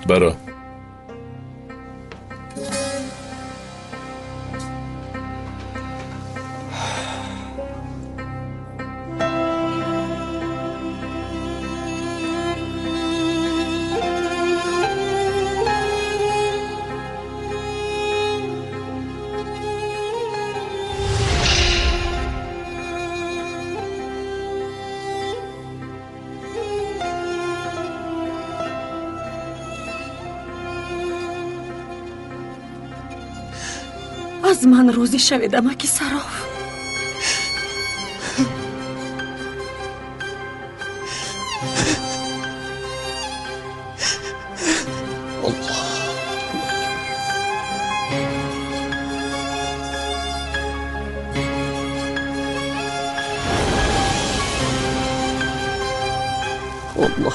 برو. از من روزی شویدم اکی صراف. الله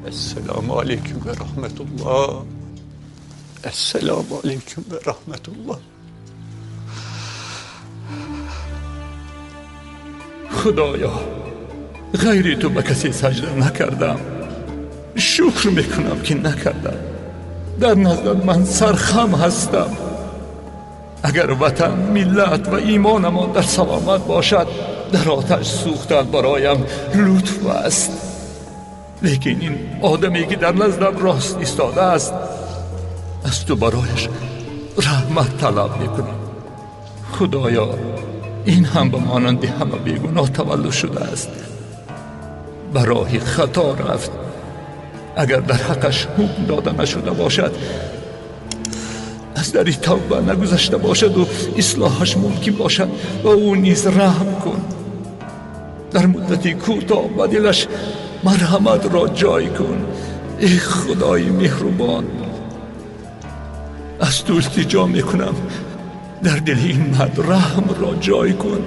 السلام علیکم و رحمت الله. السلام علیکم و رحمت الله. خدایا غیر تو به کسی سجده نکردم. شکر میکنم که نکردم. در نزد من سرخم هستم. اگر وطن، ملت و ایمانمان در سلامت باشد، در آتش سوختن برایم لطف است. لیکن این آدمی که در نزدم راست ایستاده است، از تو برایش رحمت طلب میکنم. خدایا این هم به مانند همه بیگناه تولد شده است، برای خطا رفت. اگر در حقش حکم داده نشده باشد، از در توبه نگذشته باشد و اصلاحش ممکن باشد، و او نیز رحم کن. در مدتی کوتاه به دلش مرحمت را جای کن. ای خدای مهربان، از تو التجا میکنم، در دل این مرد رحم را جای کن.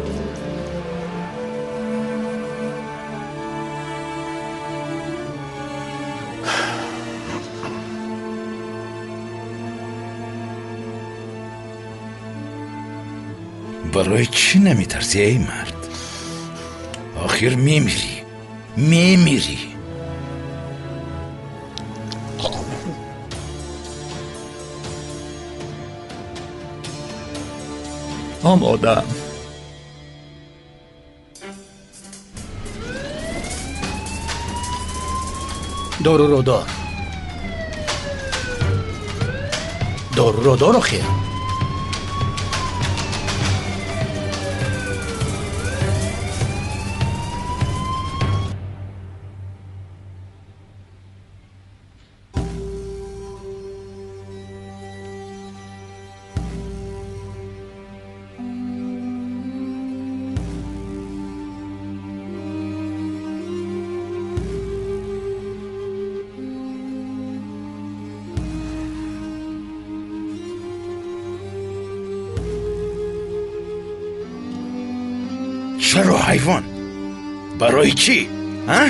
برای چی نمیترسی ای مرد؟ آخر میمیری. آمادم. دارو رو دار. دارو رو دار آخه. چرا حیوان؟ برای چی؟ ها؟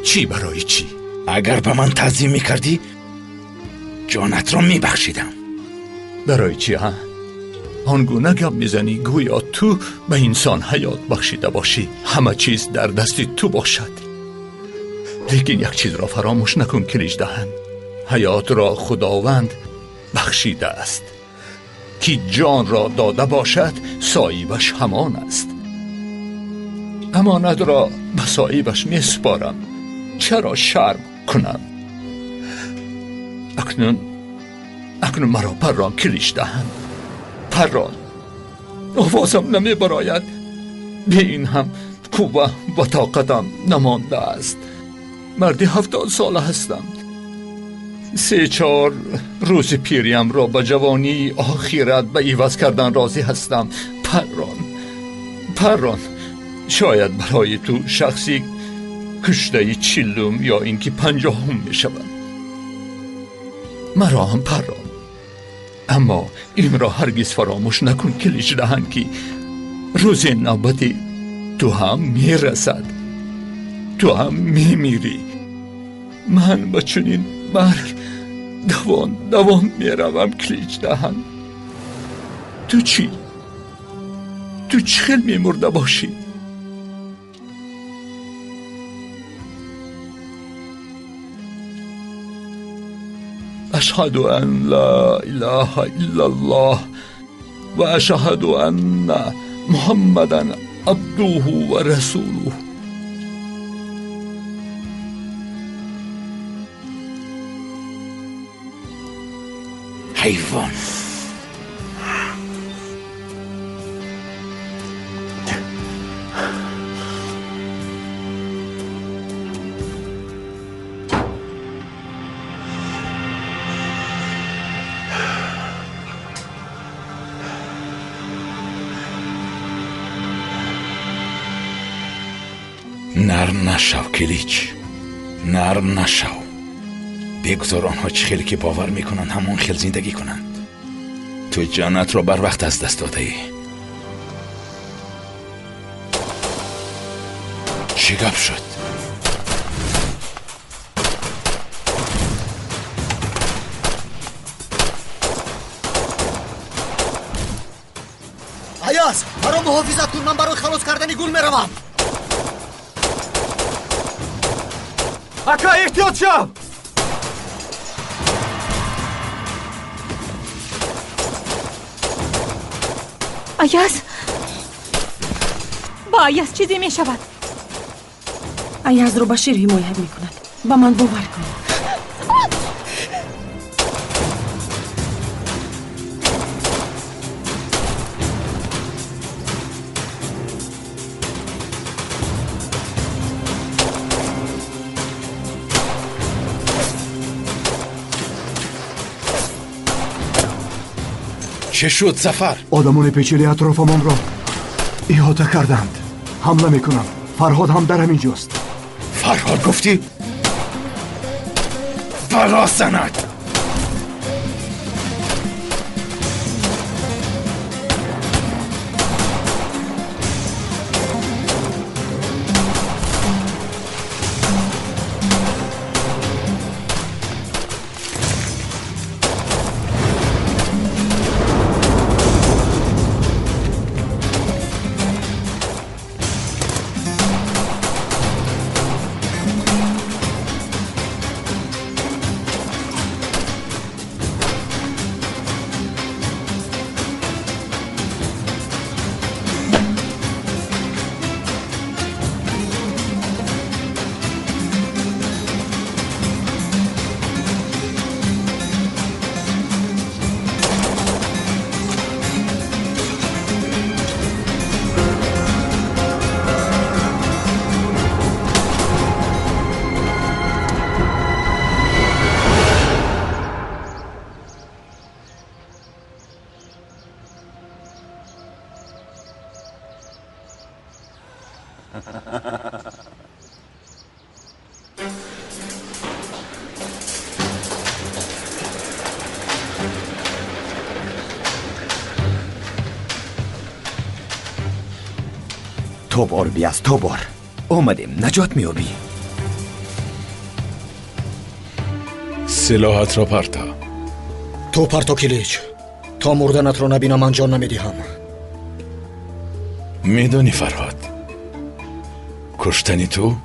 چی برای چی؟ اگر به من تعظیم میکردی جانت را میبخشیدم. برای چی ها؟ آنگونه گپ میزنی گویا تو به انسان حیات بخشیده باشی، همه چیز در دست تو باشد. لیکن یک چیز را فراموش نکن کلیج دهن، حیات را خداوند بخشیده است. کی جان را داده باشد صاحبش همان است. امانت را به صاحبش میسپارم، چرا شرم کنم؟ اکنون مرا پران کلیج دهن، پران. آوازم نمی براید، به این هم قوه و طاقتم نمانده است. مردی 70 ساله هستم. 3-4 روز پیریم را به جوانی آخرت به عوض کردن راضی هستم. پران، شاید برای تو شخصی کشته چلم یا اینکه 50 می شود. مرا هم پران، اما این را هرگز فراموش نکن کلیج دهن که روز نوبتی تو هم می رسد، تو هم می میری. من با چنین مرگ دوان می روم کلیج دهن. تو چی؟ تو چه خیل می مرده باشی؟ اشهد ان لا اله الا الله و اشهد ان محمدا عبده و رسوله. حیوان. نرم نشو کلیچ، نرم نشو. بگذار آنها چه خیلی که باور میکنند همون خیل زندگی کنند. تو جانت را بر وقت از دست داده ای. چی گپ شد؟ ایاز برای محافظت کن، من برای خلاص کردن گل میروم. اکا احتیاط شو! ایاز، با ایاز چیزی می شود. ایاز رو بشیر حمایت میکند. با من باور کن. چه شد سفر؟ آدمان پیچیده اطرافمان را احاطه کردند. حمله میکنم. فرهاد هم در همین جاست. فرهاد گفتی؟ بلا سند. تو بار بیاز، تو بار اومدیم نجات میابی. سلاحت را پرتا. تو پرتا کلیچ. تا مردنت رو نبینم من جان نمیدیم. میدونی فرهاد، کشتنی تو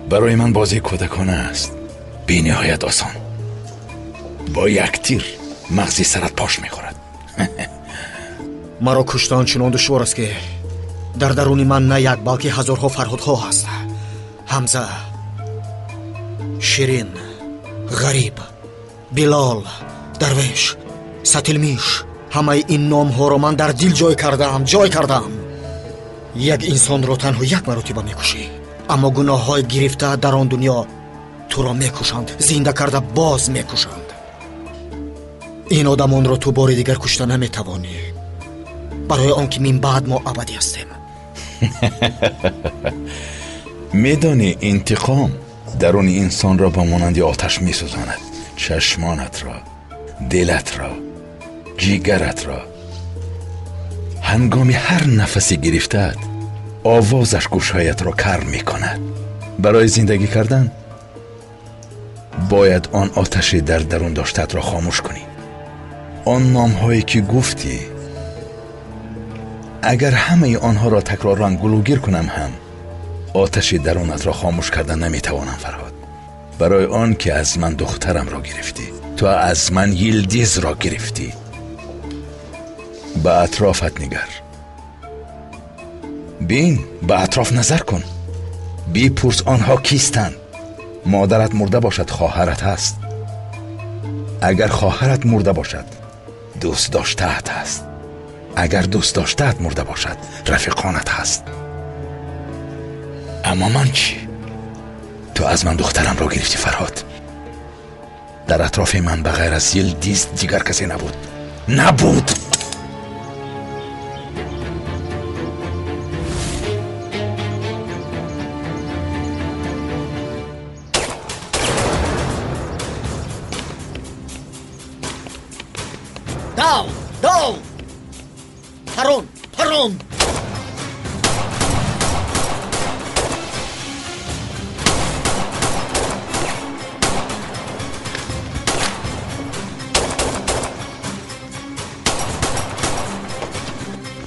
برای من بازی کودکانه است. بی نهایت آسان. با یک تیر مغزی سرت پاش میخورد. مرا کشتن چنان دشوار است که در درون من نه یک بلکه هزارها فرهادها هست. حمزه، شیرین، غریب، بلال، درویش، ستلمیش، همه این نام ها را من در دل جای کردم. یک انسان را تنها یک مرتبه میکشی، اما گناه های گرفته در آن دنیا تو را میکشند، زنده کرده باز میکشند. این آدمان را تو بار دیگر کشته نمیتوانی، برای آنکه من بعد ما ابدی هستیم. میدانی انتقام درون انسان را با مانند آتش میسوزاند. چشمانت را، دلت را، جیگرت را. هنگام هر نفسی گرفتت آوازش گوشهایت را کر میکند. برای زندگی کردن باید آن آتش در درون داشتت را خاموش کنی. آن نامهایی که گفتی اگر همه آنها را تکرارا گلوگیر کنم هم آتش درونت را خاموش کردن نمیتوانم فرهاد. برای آن که از من دخترم را گرفتی، تو از من یلدیز را گرفتی. به اطرافت نگر، بین، به اطراف نظر کن، بپرس آنها کیستند. مادرت مرده باشد خواهرت هست. اگر خواهرت مرده باشد دوست داشته‌ات هست. اگر دوست داشته‌ات مرده باشد رفیقانت هست. اما من چی؟ تو از من دخترم را گرفتی فرهاد. در اطراف من بغیر از یلدیز دیگر کسی نبود. داو پرون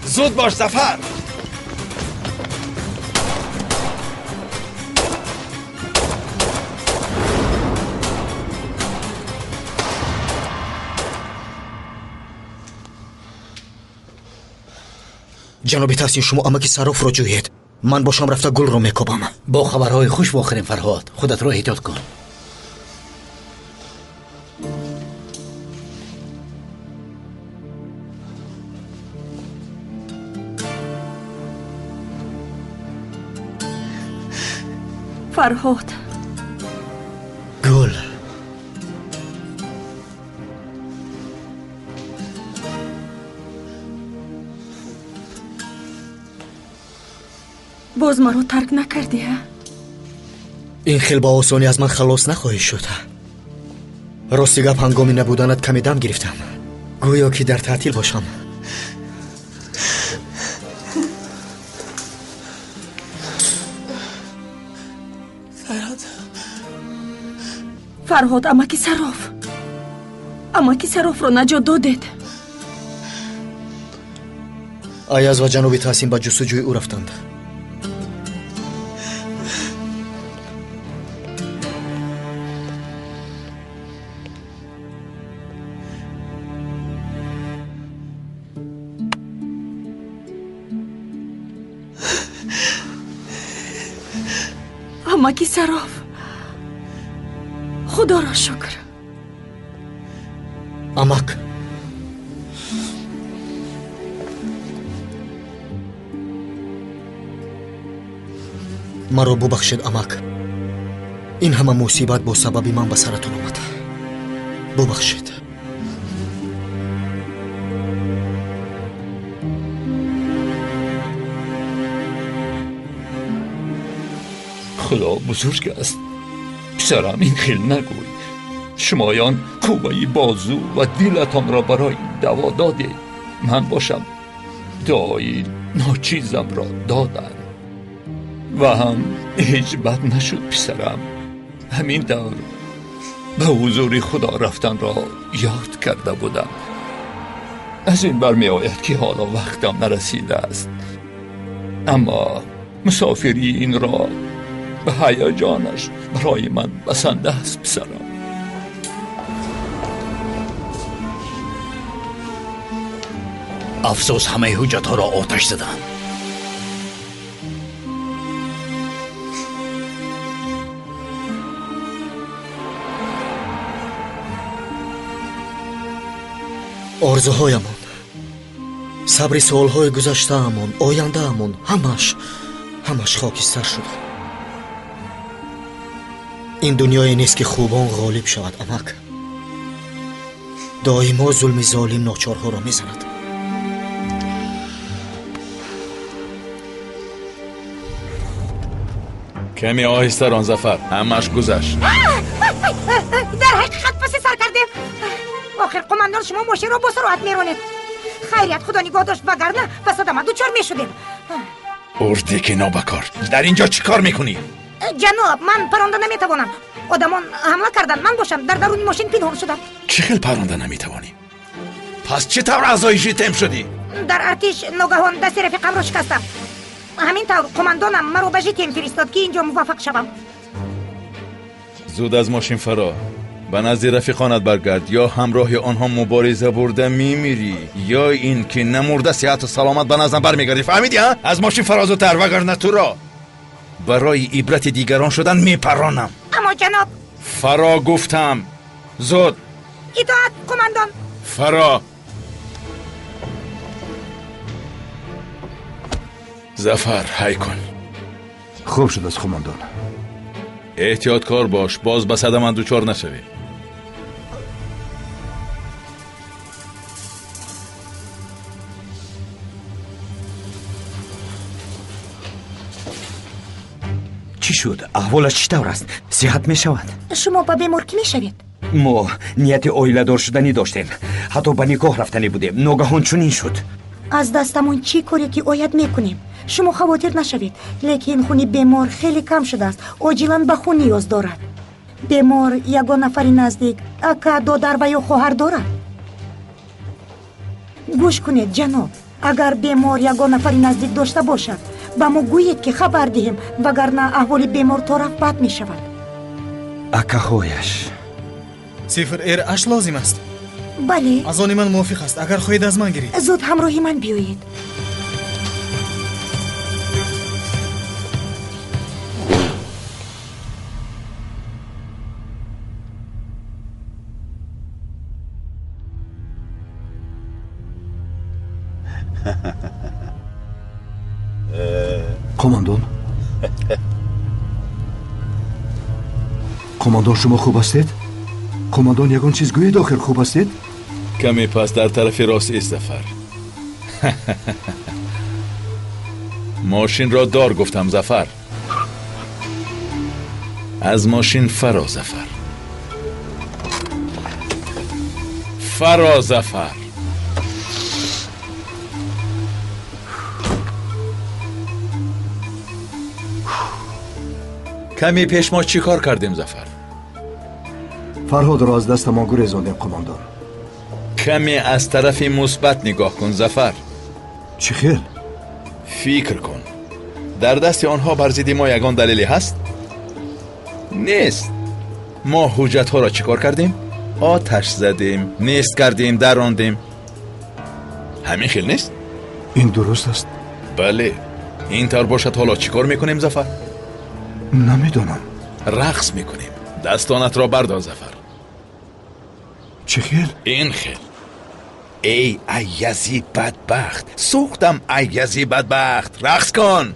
زود باش ظفر. جناب تحسین، شما امکی صراف را جویید. من باشم رفته گل رو میکوبم. با خبرهای خوش واخرین فرهاد. خودت رو احتیاط کن. فرهاد، گل باز مرا ترک نکردی ها؟ این خیلی با آسانی از من خلاص نخواهی شد. راستی گپ هنگامی نبودنت کمی دم گرفتم، گویا که در تعطیل باشم. فرهاد، امکی صراف را نجات دادید. ایاز و جناب تحسین به جستجوی او رفتند. امکی صراف، خدا را شکر. امک، مرا ببخشید امک. این همه مصیبت با سبب من به سرتون آمد. ببخشید. خدا بزرگ است. پسرم این خیل نگوی. شمایان کوبه بازو و دلتان را برای دوا دادید. من باشم دعای ناچیزم را دادن و هم هیچ بد نشد. پسرم همین دور به حضور خدا رفتن را یاد کرده بودم. از این برمی آید که حالا وقتم نرسیده است، اما مسافری این را به هیجانش برای من بسنده است. پسرم افسوس همه حجت ها را آتش زدن. آرزوهایمان، صبر سالهای گذشته‌مان، آینده‌مان، همش خاکستر شده. این دنیای نیست که خوبان غالب شود امک. دائما ظلم ظالم ناچارها را میزند. کمی آهسته ران ظفر، همش گذشت. در حقیقت پس سر کردیم. آخر قماندان شما ماشین رو با سرعت میرونید. خیریت خدا نگاه داشت، وگرنه پس آدم دوچار میشدیم. اردی که نابکار، در اینجا چی کار میکنی؟ جناب، من پرنده نمیتوانم. آدمان حمله کردن، من باشم در درون ماشین پنهان شدم. چه خیلی پرنده نمیتوانی؟ پس چطور اعضای ژیتم شدی؟ در ارتش ناگهان دست رفیقم رو شکستم. همینطور قماندانم مرا به ژیتم فرستاد که اینجا موفق شوم. زود از ماشین فرا، به نزد رفیقانت برگرد، یا همراه آنها مبارزه برده میمیری، یا این که نمرده صحت و سلامت به نظرم برمیگردی. فهمیدی ها؟ از ماشین فرا زودتر، وگرنه تو را برای عبرت دیگران شدن میپرانم. اما جناب، فرا گفتم، زود. اطاعت قماندان. فرا. ظفر، هی کن. خوب شد از قماندان. احتیاط کار باش، باز به صدمه دوچار نشوی. چی شد؟ احوالش چطور است؟ صحت می شود؟ شما با بیمار کی می شوید؟ ما نیت اویله دار شدنی داشتیم، حتی به نکاح رفتنی بودیم، ناگهان چنین شد. از دستمون چی کاری که باید میکنیم؟ شما خواطر نشوید، لیکن خونی بیمار خیلی کم شده است، عاجلا به خون نیاز دارد. بیمار یگان نفری نزدیک اکا، دادر و یا خواهر دارد. گوش کنید جناب، اگر بیمار یگان نفری نزدیک داشته باشد با ما گویید که خبر دهیم، وگرنه احوال بیمار طرف بد می شود. اکا خویش صفر ایر اش لازم است. بله، از آن من موافق است. اگر خواهید از من گیرید. زود همراهی من بیایید. قماندان، قماندان شما خوب هستید؟ قماندان یگان چیز گویید آخر خوب هستید؟ کمی پس در طرف راست است ظفر. ماشین را دار گفتم ظفر. از ماشین فرا ظفر. فرا ظفر. کمی پیش ما چی کار کردیم ظفر؟ فرهاد را از دست ما گریزاندیم قماندان. کمی از طرف مثبت نگاه کن ظفر. چی خیل؟ فکر کن، در دست آنها بر ضد ما یگان دلیلی هست؟ نیست. ما حجت ها را چیکار کردیم؟ آتش زدیم، نیست کردیم، دراندیم. همین خیل نیست؟ این درست است؟ بله. این طور باشد حالا چیکار میکنیم ظفر؟ نمیدونم. رقص میکنیم. دستانت را بردار ظفر. چه خیل؟ این خیل. ای ایزی بدبخت، سوختم ایزی بدبخت، رقص کن.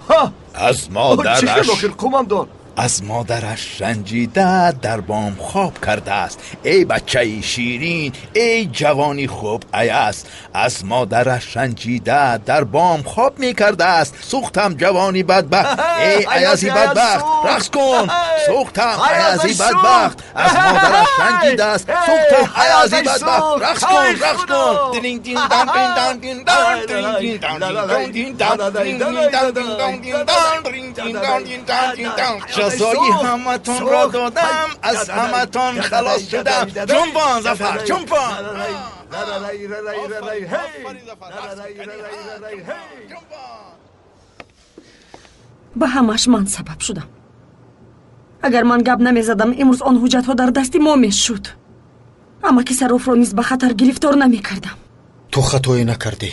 از مادرش، چه خیل آخر قماندان؟ از مادرش رنجیده در بام خواب کرده است. ای بچه شیرین، ای جوانی خوب ایست. از مادرش رنجیده در بام خواب می کرده است. سوختم جوانی بدبخت، ای ایزی بدبخت، رقص کن. سوختم ایزی بدبخت، از مادرش رنجیده است. سوختم ایزی بدبخت، رقص کن، رقص کن. دین دین دان دین دان دین دان دین دان دین دان دین دان دین دان دین دان. جزای همتون را دادم، از همتون خلاص شدم. جنبان ظفر، جنبان. به همش من سبب شدم. اگر من گپ نمی زدم امروز آن حجت ها در دست ما می شد. اما کسروف را نیز به خطر گرفتار نمی کردم. تو خطایی نکردی.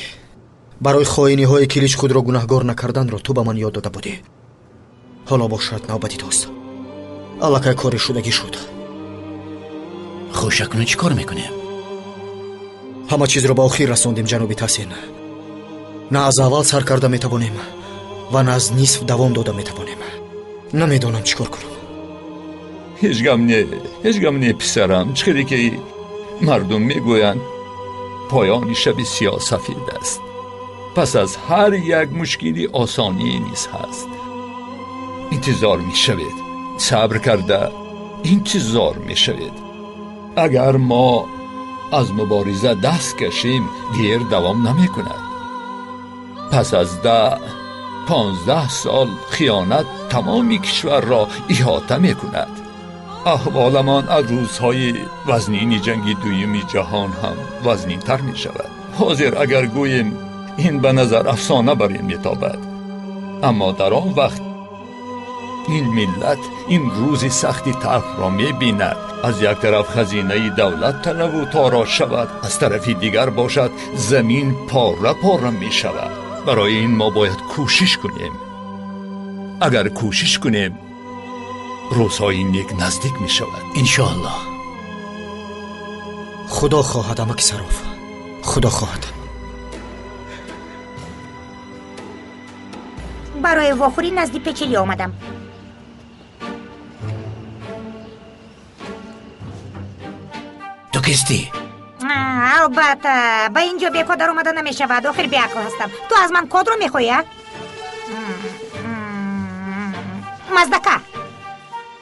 برای خائنی های کلیچ خود را گناهگار نکردن را تو به من یاد داده بودی. حالا باشد نوبتی توست. الکه کاری شدگی شد. خوشکنون چی کار میکنیم؟ همه چیز را به آخر رساندیم جناب تحسین. نه از اول سر کرده میتوانیم و نه از نصف دوام داده میتوانیم. نمیدونم چیکار کنم. هیچ گم نه پسرم. چخیلی که مردم میگویند پایان شب سیاه سفید است. پس از هر یک مشکلی آسانی نیز هست. انتظار می شوید. صبر کرده انتظار می شوید. اگر ما از مبارزه دست کشیم دیر دوام نمی کند. پس از 10-15 سال خیانت تمامی کشور را احاطه می کند. احوالمان از روزهای وزنین جنگ دوم جهان هم وزنین تر می شود. حاضر اگر گوییم این به نظر افسانه برای می تابد، اما در آن وقت این ملت این روز سختی تلخ را می بیند. از یک طرف خزینه دولت طلب و تارا شود، از طرف دیگر باشد زمین پاره پاره می شود. برای این ما باید کوشش کنیم. اگر کوشش کنیم روزهای نیک نزدیک می شود. انشاءالله. خدا خواهد اما کسروف، خدا خواهد. برای واخوری نزدی پچلی آمدم. تو کیستی؟ البته با اینجا بی کادر اومدن نمی شود. آخر بی عقل هستم. تو از من کد رو می خویی؟ مزدکه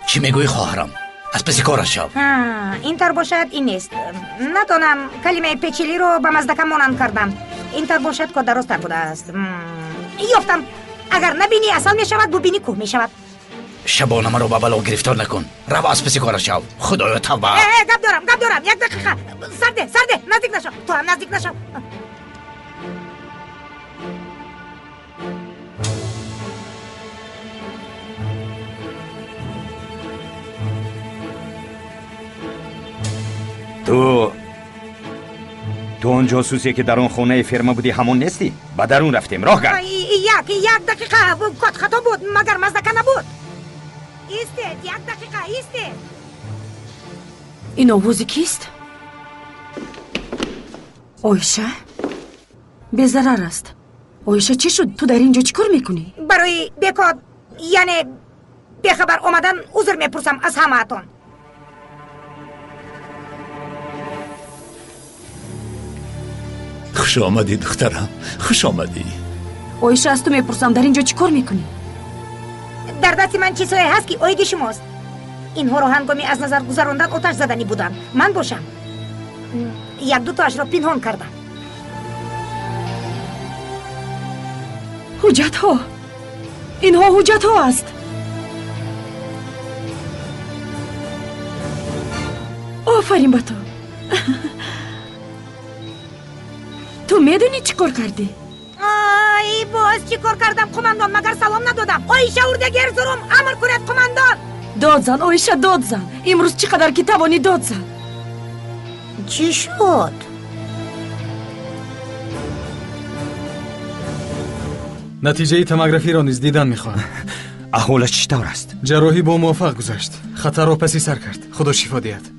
چی میگوی خواهرم؟ از پس کارش شو. اینطور باشد این نیست. ندانم کلمه پیچیلی رو به مزدکه مانند کردم. اینطور باشد که درست بوده است. یافتم. اگر نبینی اصل می شود ببینی کوه می شود. شبانه مرا به بلا گرفتار نکن. رو از پس کارش شو. خدایا توبه. گپ دارم. یک دقیقه. سرده نزدیک نشو. تو هم نزدیک نشو. تو اون جاسوسی که در اون خونه فرما بودی همون نیستی؟ با درون رفتیم راه گرد. یک دقیقه کد خطا بود مگر مزدکه نبود. ایستید یک دقیقه ایستید. این آواز کیست؟ آیشه؟ بی‌ضرر است. آیشه چی شد؟ تو در اینجا چی کار میکنی؟ برای بیکار یعنی بیخبر آمدن عذر میپرسم از همه اتون. خوش آمدی دخترم، خوش آمدی. آیشه از تو میپرسم در اینجا چی کار میکنی؟ در دست من چیزهایی هست که اوید شماست. اینها رو هنگامی از نظر گذراندن آتش زدنی بودن. من باشم. یک دو تاش را پنهان کردم. حجت ها. اینها حجت ها است. آفرین با تو. تو میدونی چی کار کردی؟ ای باز چی کار کردم قماندان؟ مگر سلام ندادم؟ آیشه اردگر زروم امر کنید قماندان. داد زن آیشه داد زن. امروز چقدر که توانی داد زن. چی شد؟ نتیجه تماگرافی را نیز دیدن میخواهم. احوالش چطور است؟ جراحی با موفق گذشت. خطر را پسی سر کرد. خدا شفا دهد.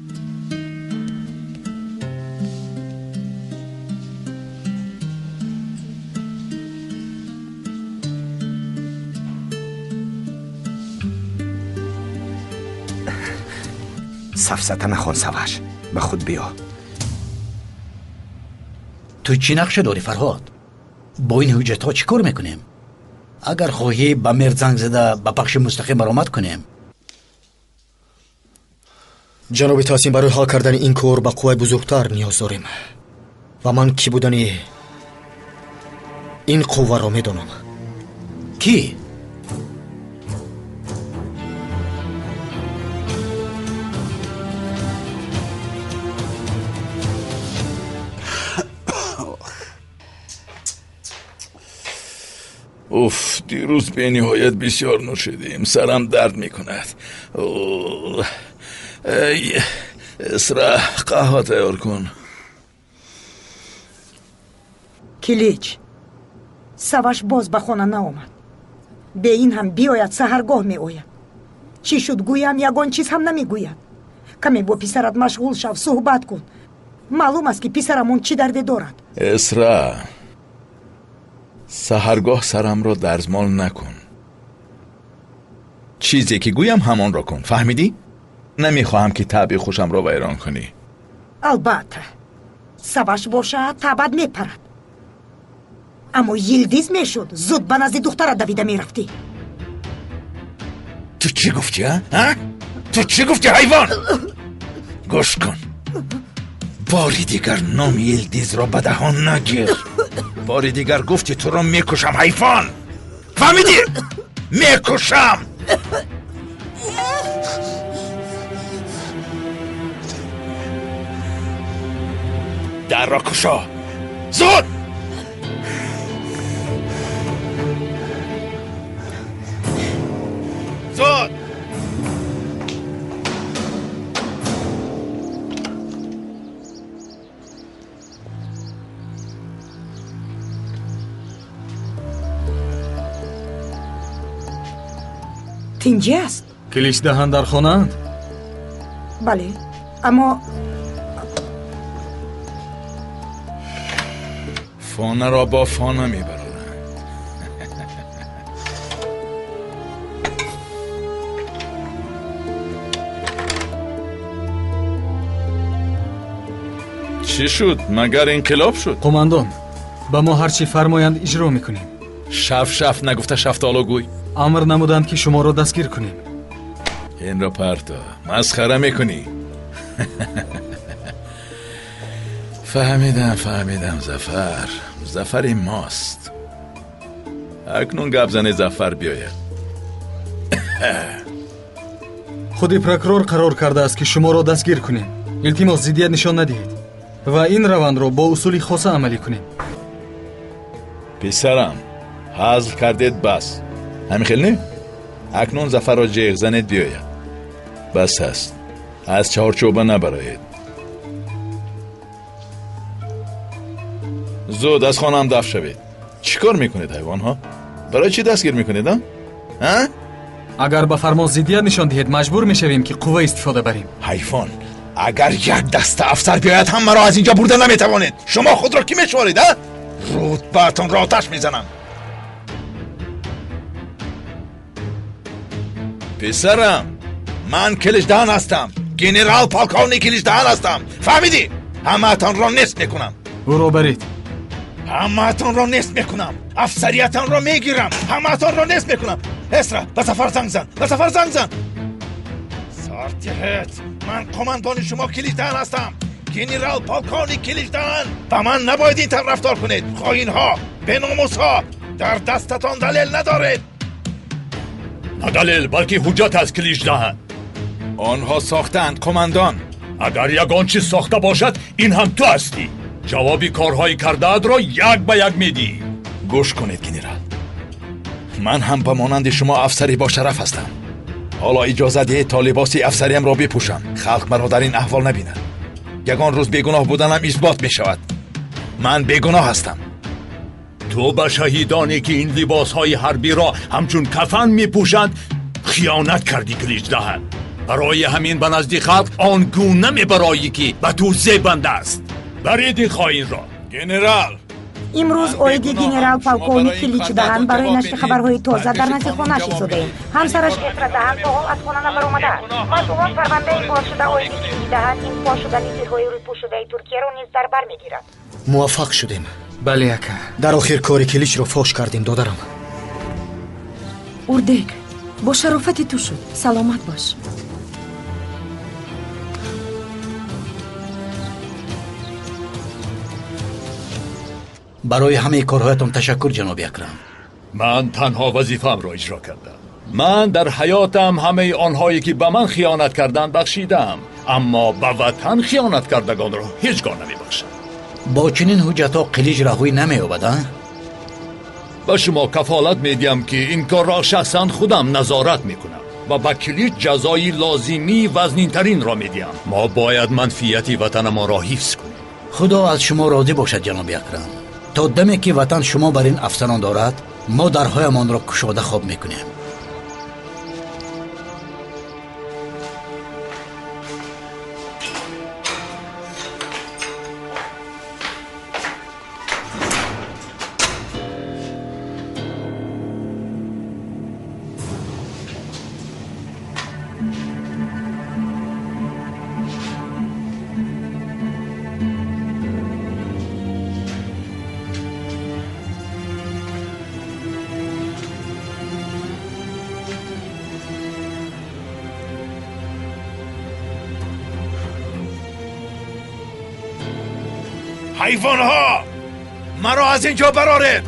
سفسطه نخوان سوش. به خود بیا. تو چی نقشه داری فرهاد؟ با این حجت ها چی کار میکنیم؟ اگر خواهی به مرد زنگ زده به پخش مستقیم برآمد کنیم. جناب تحسین برای حل کردن این کار به قوه بزرگتر نیاز داریم و من کی بودنی این قوه را میدونم. کی؟ اوف، دیروز به نهایت بسیار نوشیدیم. سرم درد میکند. اسرا قهوه تیار کن. کلیچ سواش باز به خانه ناآمد. به این هم بیاید سحرگاه می آید. چی شد گویم یگان چیز هم نمی گوید. کمی با پسرت مشغول شو، صحبت کن. معلوم است که پسرمون چی درد دارد. اسرا سحرگاه سرم را درزمال نکن. چیزی که گویم همان را کن. فهمیدی؟ نمیخواهم که طبع خوشم را ویران کنی. البته سواش باشه تبد میپرد. اما یلدیز میشد زود به نزد دختر دویده میرفتی. تو چی گفتی ها؟ تو چی گفتی حیوان؟ گوش کن، باری دیگر نام یلدیز را به دهان نگیر. باری دیگر گفتی تو را میکشم حیوان، فهمیدی؟ میکشم. در را کشا، زود. زود. اینجاست؟ کلیش دهن در خانه‌اند؟ بله، اما فانه را با فانه میبرند. چی شد؟ مگر انقلاب شد؟ قماندان، با ما هرچی فرمایند اجرا میکنیم. شف نگفته شفتالو گوی. امر نمودند که شما را دستگیر کنیم. این را پرتا مسخره میکنی. فهمیدم زفر ماست. اکنون گبزن زفر بیاید. خود پروکرور قرار کرده است که شما را دستگیر کنیم. التماس ضدیت نشان ندهید و این روند را با اصول خاصه عملی کنیم. پسرم حاضر کردید بس. همین خیلی نه؟ اکنون زفر را جیغ زنید بیاید. بس هست، از چهارچوبه نبرایید. زود از خانم دفع شوید. چی کار میکنید حیوان ها؟ برای چی دستگیر میکنید ها؟ اگر به فرمان ضدیت نشان دهید مجبور میشویم که قوه استفاده بریم. حیوان، اگر یک دست افسر بیاید هم مرا از اینجا برده نمیتوانید. شما خود را کی میشمارید ها؟ رتبه‌تان را آتش میزنم. پسرم، من کلیجدهن هستم. گنرال پالکونی کلیجدهن هستم. فهمیدی؟ همه‌تان را نصف میکنم. او را برید. همه‌تان را نصف میکنم. افسریتان را میگیرم. همه‌تان را نصف میکنم. اسرا به سفر زنگ زن. سارتیهت، من قماندان شما کلیجدهن هستم. گنرال پالکونی کلیجدهن. و من نباید این طور رفتار کنید. خائن ها، بناموس ها، در دستتان دلیل ندارید. نه دلیل بلکه حجت از کلیجدهن. آنها ساختند قماندان. اگر یگان چیز ساخته باشد این هم تو هستی. جوابی کارهایی کرده را یک به یک میدی. گوش کنید گنرال، من هم به مانند شما افسری با شرف هستم. حالا اجازه دهید تا لباس افسریم را بپوشم. خلق مرا در این احوال نبیند. یگان روز بیگناه بودنم اثبات می شود. من بیگناه هستم. تو به شهیدانی که این لباسهای حربی را همچون کفن می پوشند خیانت کردی کلیجدهن. برای همین به نزد خلق آنگونه میبرایی که به تو زیبنده است. برید خائن را. گنرال، امروز اویدی گنرال پالکونی کلیجدهن برای نشر خبرهای تازه در نزد خانه‌اش ایستاده. همسرش اسرا دهن با حال از خانه نبر آمده است. مسئولان پرونده فاش شده اویدی کلیجدهن این فاش شدنی زیرهای روی شده ترکیه را نیز در بر میگیرد. موفق شدیم. بله اکا. در آخر کار کلیچ را فاش کردیم دادرم. اردک، با شرافت تو شد. سلامت باش. برای همه کارهایتان تشکر جناب اکرم. من تنها وظیفه‌ام را اجرا کردم. من در حیاتم همه آنهایی که به من خیانت کردند بخشیدم، اما به وطن خیانت کردگان را هیچگاه نمیبخشم. با چنین حجت ها قلیج رهایی نمی‌یابد؟ به شما کفالت میدیم که این کار را شخصا خودم نظارت میکنم و به کلیج جزای لازمی وزنین ترین را میدیم. ما باید منفیت وطن ما را حفظ کنیم. خدا از شما راضی باشد جناب اکرم. تا دمی که وطن شما بر این افسران دارد ما درهایمان را گشاده خواب میکنیم. حیوانها مرا از اینجا برارید.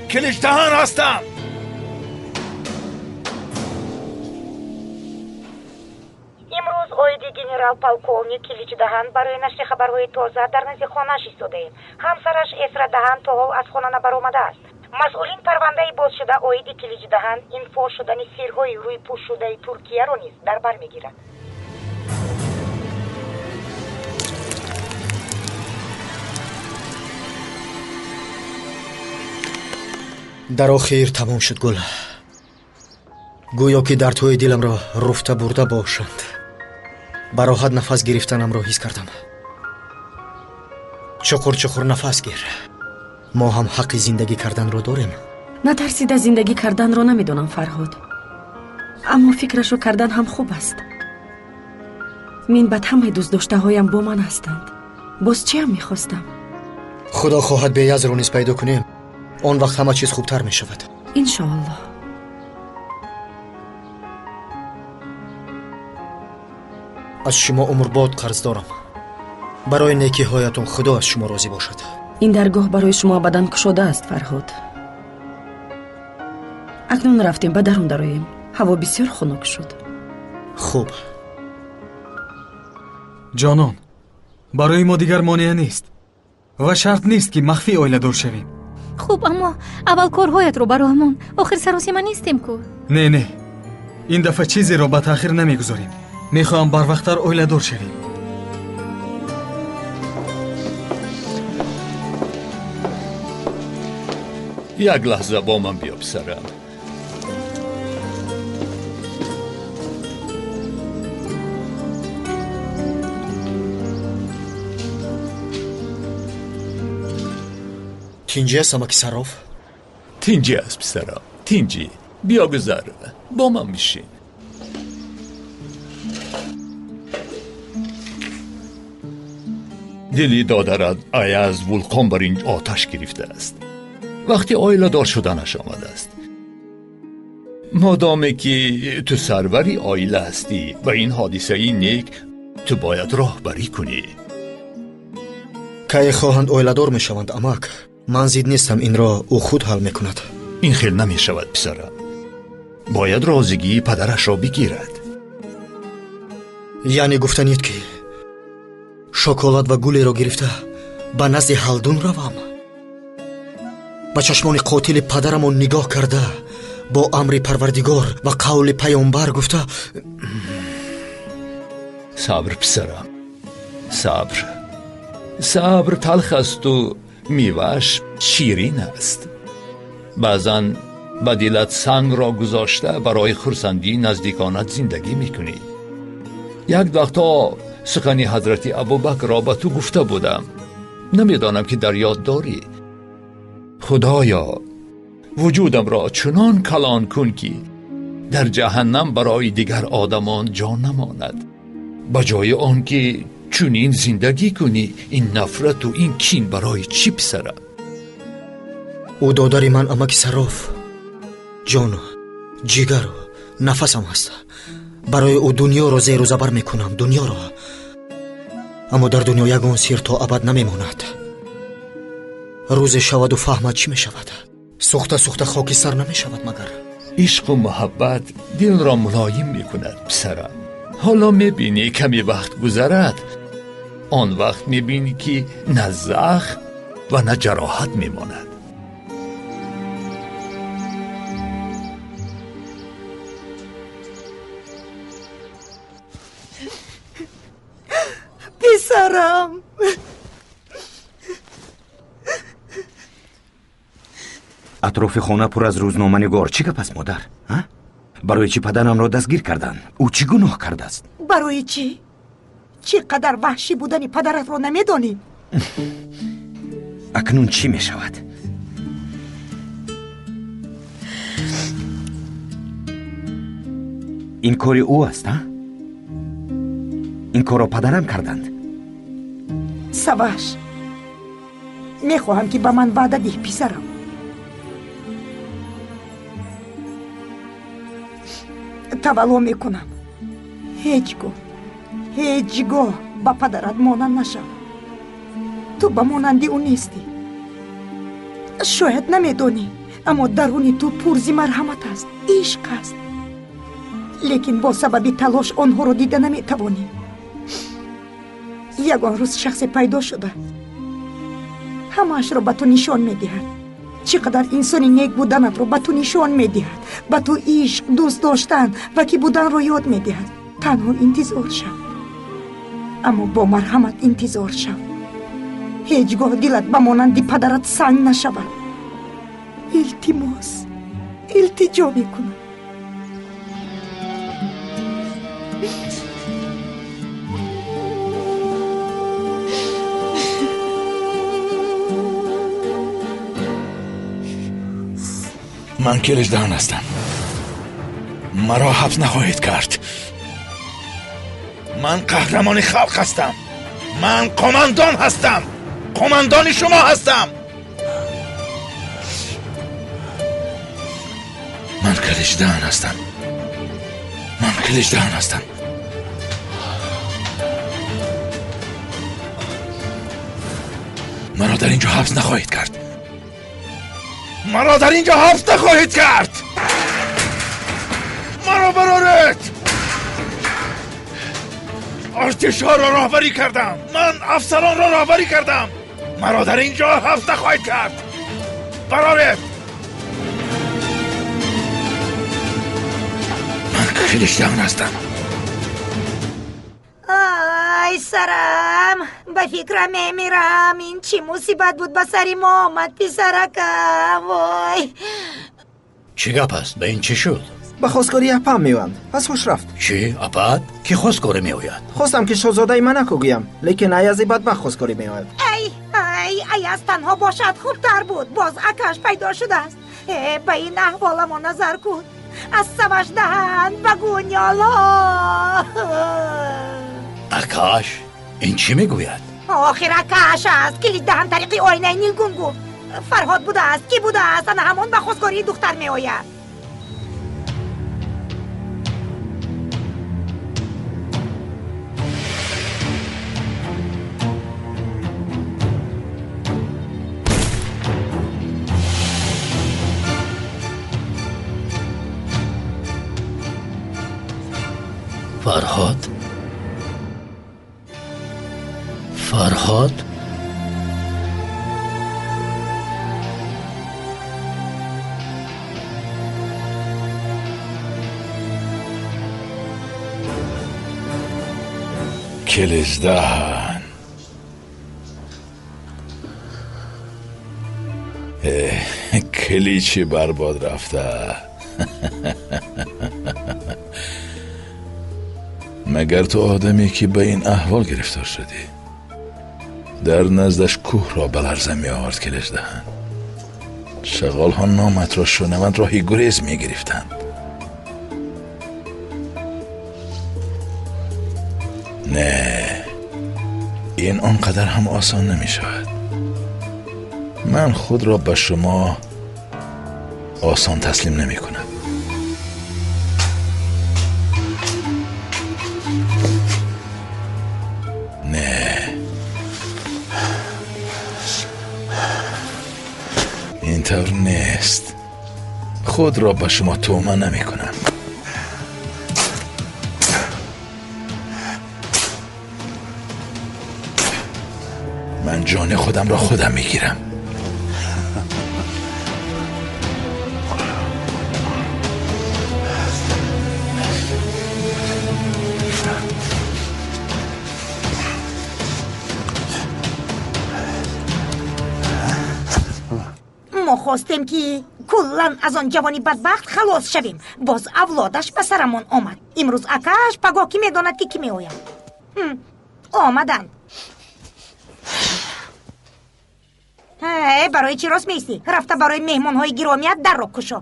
کلیج دهان هستم. امروز اویدی генерал полковник کلیج دهان برای نشر خبرهای تازه در نزد خانه‌اش ایستاده. همسرش اسرا دهان تا حال از خانه نبرآمده است. مسئولین پرونده باز شده اویدی کلیج دهان این فاش شدن سیرهای روی پوش شده ترکیه را نیز در بر میگیرد. در آخر تمام شد گل. گویا که دردهای دلم را رفته برده باشند. به راحت نفس گرفتنم را حس کردم. چقر چقر نفس گیر. ما هم حق زندگی کردن را داریم. نترسیده زندگی کردن را نمیدونم فرهاد، اما فکرشو کردن هم خوب است. من بد همه دوست داشته هایم با من هستند. باز چی هم میخواستم؟ خدا خواهد به یز رو نیز پیدا کنیم. آن وقت همه چیز خوبتر می شود. انشاءالله. از شما عمر باد قرض دارم. برای نیکی هایتون خدا از شما راضی باشد. این درگاه برای شما بدن کشاده است فرهاد. اکنون رفتیم به درون دراییم. هوا بسیار خنک شد. خوب. جانان، برای ما دیگر مانع نیست و شرط نیست که مخفی اویله دار شویم. خوب، اما اول کارهایت رو براهمون. آخر سراسیمه نیستیم که. نه این دفعه چیزی را به تأخیر نمیگذاریم. میخواهم بر وقتتر اویله دار شویم. یک لحظه با من بیا پسرم. تینجی است سمک صراف؟ تینجی است پسرم، تینجی. بیا گذر با من میشین. دلی دادرد آیا از ولکان بر این آتش گرفته است. وقتی آیله دار شدنش آمده است. مادامی که تو سروری آیله هستی و این حادثه نیک، تو باید راهبری کنی. که خواهند آیله دار می شوند امک. من زید نیستم، این را او خود حل می کند. این خیل نمی شود پسرم. باید رازگی پدرش را بگیرد. یعنی گفتنید که شکلات و گولی را گرفته به نزد هلدون روم؟ به چشمان قاتل پدرم را نگاه کرده با امر پروردگار و قول پیامبر گفته صبر پسرم، صبر تلخ است و میوه‌اش شیرین است. بعضا به دلت سنگ را گذاشته برای خرسندی نزدیکانت زندگی میکنی. یک وقتا سخن حضرت ابوبکر را به تو گفته بودم، نمیدانم که در یاد داری. خدایا وجودم را چنان کلان کن که در جهنم برای دیگر آدمان جان نماند. بجای آن که چنین زندگی کنی، این نفرت و این کین برای چی پسرم؟ او دادر من امک صراف جان و جگر و نفسم هست. برای او دنیا را زیر و زبر میکنم، دنیا را. اما در دنیا یگان سیر تا ابد نمیماند. روز شود و فهمد چی میشود. سوخته سوخته خاکی سر نمیشود مگر. عشق و محبت دل را ملایم میکند پسرم. حالا میبینی کمی وقت گذرد، آن وقت میبینی که نه زخم و نه جراحت میماند. پسرم، اطراف خانه پر از روزنامه‌نگار. چی گپ است مادر؟ برای چی پدرم را دستگیر کردن؟ او چی گناه کرده است؟ برای چی؟ چقدر وحشی بودن پدرت را نمیدانی؟ اکنون چی می شود؟ این کاری او است ها؟ این کار را پدرم کردند. سواش، میخواهم که به من وعده ده پسرم. تولا میکنم هیچگاه با پدرت مانند نشم. تو با مانندی او نیستی. شاید نمیدونی، اما درونی تو پرزی مرحمت است، عشق است. لیکن با سبب تلاش آنها رو دیده نمیتوانی. یگان روز شخص پیدا شده، همه‌اش رو به تو نشان میدهد. چقدر انسانی نیک بودنت رو به تو نشان میدهد، به تو عشق، دوست داشتن و کی بودن رو یاد میدهد. تنها انتظار شو، اما با مرحمت انتظار شو. هیچگاه دلت به مانند پدرت سنگ نشود. التماس، التجا میکنم. من کلشدهان هستم. مرا حبس نخواهید کرد. من قهرمان خلق هستم. من قماندان هستم. قماندان شما هستم. من کلشدهان هستم. من کلشدهان هستم. مرا در اینجا حبس نخواهید کرد. مرا در اینجا حبس نخواهید کرد. مرا برارید. ارتش ها را راهبری کردم. من افسران را راهبری کردم. مرا در اینجا حبس نخواهید کرد. برارید. من کلشدهان هستم. آی سرم، به فکرم میمیرم. این چی مصیبت بود به سری ما آمد پسرکم. وای چی گپ است؟ به این چی شد؟ به خواستگاری اپم میوند. پس خوش رفت. چی؟ اپت؟ کی خواستگاری میوید؟ خواستم که شاهزاده منکو گویم، لیکن ای از این بدبخت خواستگاری میوید. ای از تنها باشد خوبتر بود. باز اکش پیدا شده است. به این احوال ما نظر کن. از سمش دهند به گونیالا. اکاش؟ این چی میگوید؟ آخر اکاش است. کلید دهند طریقی آینه نیلگونگو. فرهاد بوده است. کی بوده است؟ آن همون به خواستگاری دختر میآید. فرهاد؟ فرهاد؟ کلشدهان. کلیچی برباد رفته. مگر تو آدمی که به این احوال گرفتار شدی؟ در نزدش کوه را به لرزه می آورد کلشدهان. شغال ها نامت را شنوند راهی گریز می گرفتند. نه، این آنقدر هم آسان نمی شود. من خود را به شما آسان تسلیم نمی کنم. نه، اینطور نیست. خود را به شما تومه نمی کنم. من جان خودم را خودم می گیرم. ما خواستیم که کلن از آن جوانی بدبخت خلاص شویم. باز اولادش به سرمون آمد. امروز اکش پگاه کی میداند که کی میآید. آمدند. برای چی راست میستی؟ رفته برای مهمان های گرامیت در رو کشو.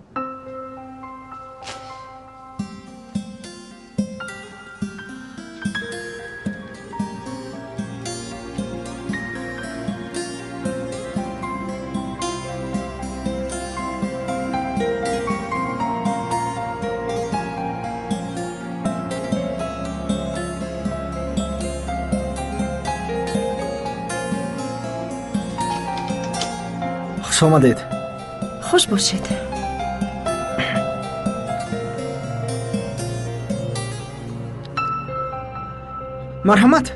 خوش آمدید. خوش باشید. مرحمت.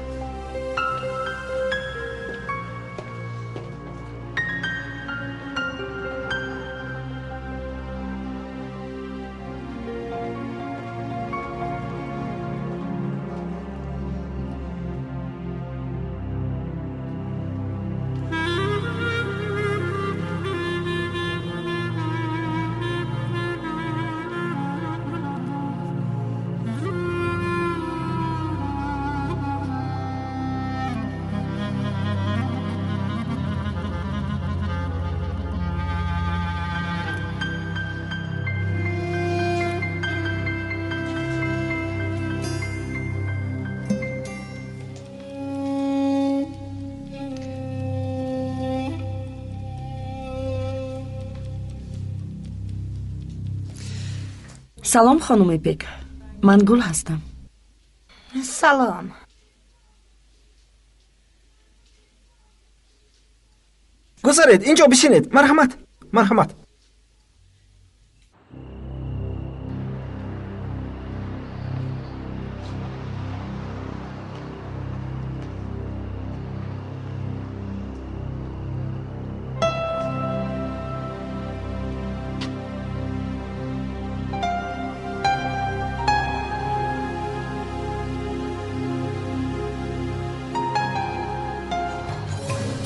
салом хонуми бек, ман гул ҳастам. салом. гузаред, инҷо бишинед. марҳамат. марҳамат.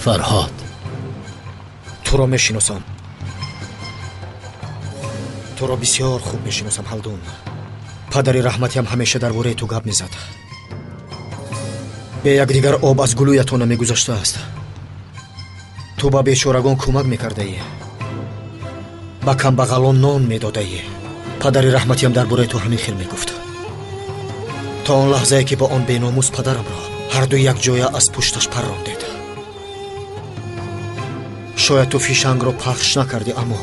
فرهاد، تو را میشناسم. تو را بسیار خوب میشناسم خلدون. پدری رحمتی هم همیشه درباره تو گپ میزد. به یکدیگر آب از گلویتون نمیگذاشته است. تو با بیچارگان کمک میکرده ای، با کمبغلان نان میداده ای. پدری رحمتی هم درباره تو همین خیل میگفت، تا آن لحظه که با آن بیناموس پدرم را هر دو یک جای از پشتش پراندید. شاید تو فیشنگ رو پخش نکردی، اما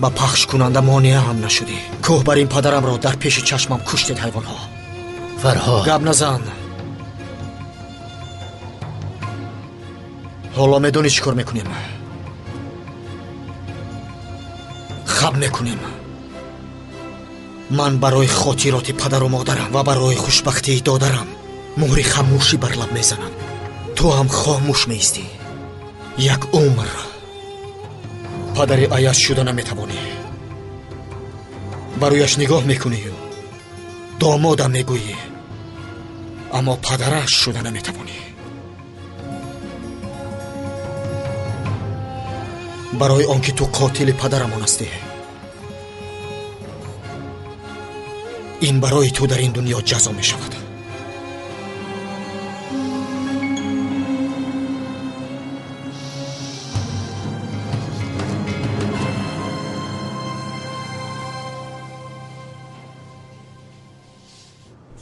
با پخش کننده مانع هم نشدی. کوه بر این پدرم را در پیش چشمم کشتید حیوان ها. فرهاد، گپ نزن. حالا میدونی چی کار میکنیم؟ خب میکنیم. من برای خاطرات پدر و مادرم و برای خوشبختی دادرم مهر خاموشی بر لب میزنم. تو هم خاموش میستی. یک عمر پدری عیاز شده نمیتوانی. برایش نگاه میکنی و دامادم میگویی، اما پدرش شده نمیتوانی. برای آنکه تو قاتل پدرمان هستی. این برای تو در این دنیا جزا می شود.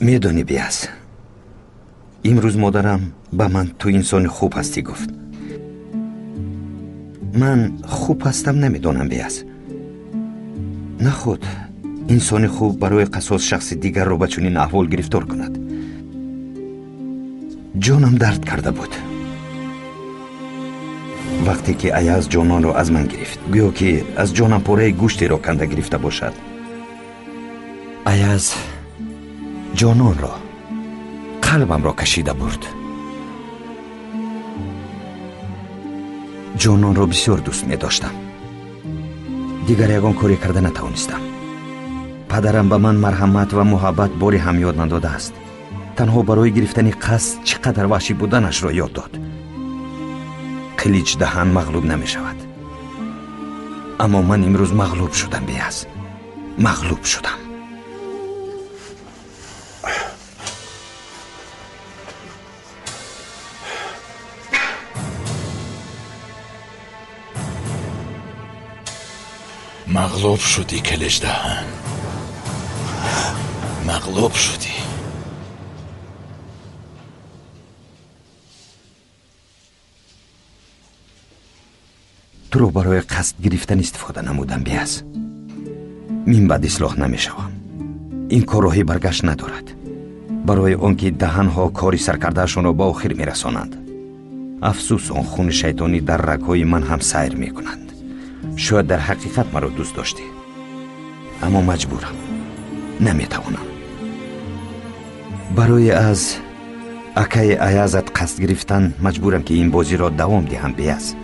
میدونی بیاس، امروز مادرم با من تو انسان خوب هستی گفت. من خوب هستم نمیدونم بیاس. نه خود انسان خوب برای قصاص شخص دیگر رو به چنین احوال گرفتار کند. جانم درد کرده بود وقتی که عیاز جانان رو از من گرفت، گویا که از جانم پاره گوشتی را کنده گرفته باشد. عیاز جانان را، قلبم را کشیده برد. جانان را بسیار دوست می داشتم. دیگر یگان کاری کرده نتوانستم. پدرم به من مرحمت و محبت باری هم یاد نداده است. تنها برای گرفتن قصد چقدر وحشی بودنش را یاد داد. قلیچ دهن مغلوب نمی شود. اما من امروز مغلوب شدم بیاس. مغلوب شدم. مغلوب شدی کلیج دهن. مغلوب شدی. تو رو برای قصد گرفتن استفاده نمودم بیاس. من بعد اصلاح نمی شوم. این کار راهی برگشت ندارد. برای آنکه دهنها کاری سرکردهشون را با آخر می رسانند. افسوس آن خون شیطانی در رگ‌های من هم سیر می‌کند. شاید در حقیقت مرا دوست داشتی، اما مجبورم، نمیتوانم. برای از اکای ایازت قصد گرفتن مجبورم که این بازی را دوام دهم. بیاز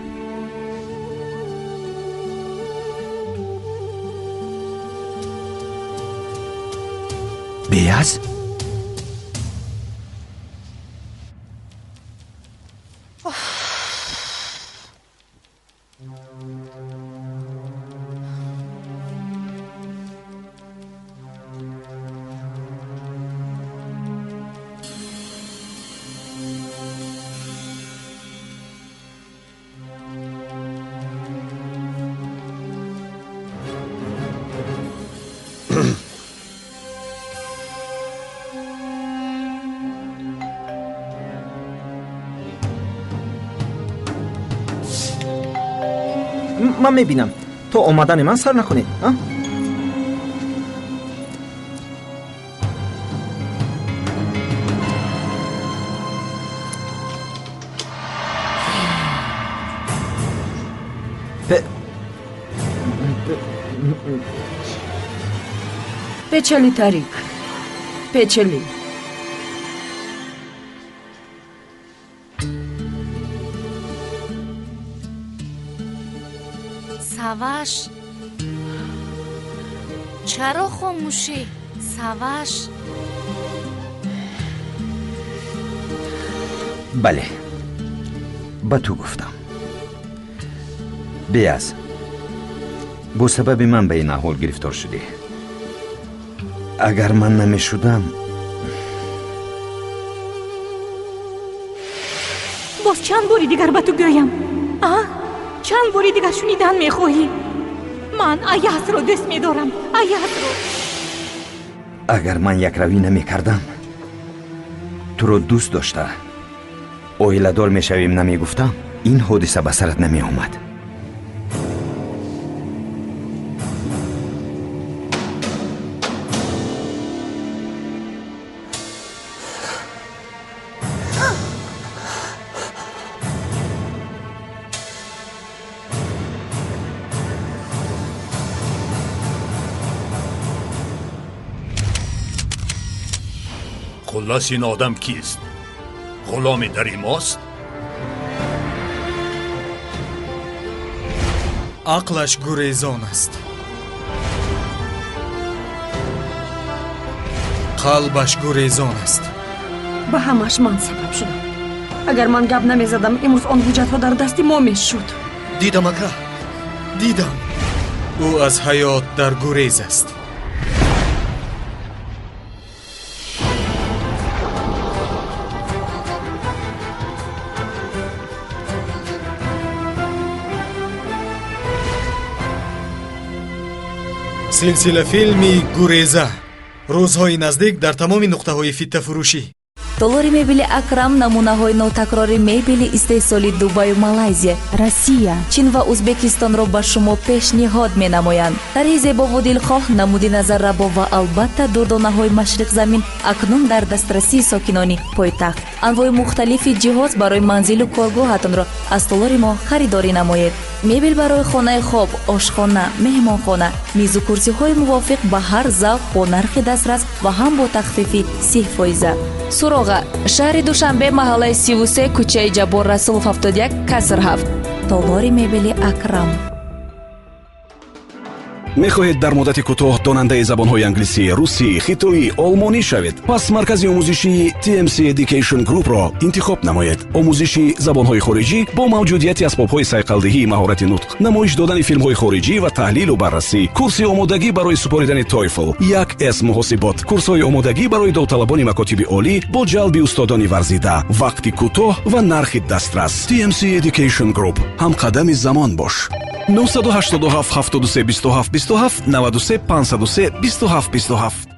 بیاز من میبینم تو آمدن من سر نکنید. پیچلی تاریک، پیچلی. سواش چرا خاموشی؟ سواش بله، با تو گفتم. بیاز، با سبب من به این احوال گرفتار شدی. اگر من نمی شدم باز چند باری دیگر به تو گویم؟ چند باری دیگر شنیدن میخواهی؟ من ایاز رو دوست میدارم، ایاز رو. اگر من یک روی نمی کردم تو رو دوست داشته اویله دار می شویم نمی گفتم، این حادثه به سرت نمی آمد. خلاص این آدم کیست؟ غلام دری ماست؟ عقلش گریزان است، قلبش گریزان است. به همش من سبب شدم. اگر من گپ نمی زدم امروز آن حجت ها در دست ما می شد. دیدم اکا، دیدم. او از حیات در گریز است. سلسله فیلمی گریزه، روزهای نزدیک در تمام نقطه‌های فیته فروشی. толори мебели акрам намунаҳои нотакрори мебели истеҳсоли дубаю малайзия россия чин ва ӯзбекистонро ба шумо пешниҳод менамоянд. тари зебову дилхоҳ намуди назаррабо ва албатта дурдонаҳои машриқзамин акнун дар дастрасии сокинони пойтахт. анвои мухталифи ҷиҳоз барои манзилу коргоҳатонро аз толори мо харидорӣ намоед. мебел барои хонаи хоб, ошхона, меҳмонхона, мизу курсиҳои мувофиқ ба ҳар завқ бо нархи дастрас ва ҳам бо тахфифи 30%. суроға шаҳри душанбе маҳаллаи 33 кӯчаи ҷаббор расулов 71 каср 7. толори мебели акрам. мехоҳед дар муддати кӯтоҳ донандаи забонҳои англисӣ, русӣ, хитоӣ, олмонӣ шавед? пас маркази омӯзишии TMC Education Group-ро интихоб намоед. омӯзиши забонҳои хориҷӣ бо мавҷудияти асбобҳои сайқалдиҳии маҳорати нутқ, намоиш додани филмҳои хориҷӣ ва таҳлилу баррасӣ, курси омодагӣ барои супоридани TOEFL, 1S муҳосибот, курсҳои омодагӣ барои довталабони макотиби олӣ бо ҷалби устодони варзида, вақти кӯтоҳ ва нархи дастрас. TMC Education Group, ҳамқадами замон бош. 987 73 27 27 93 503 27 27.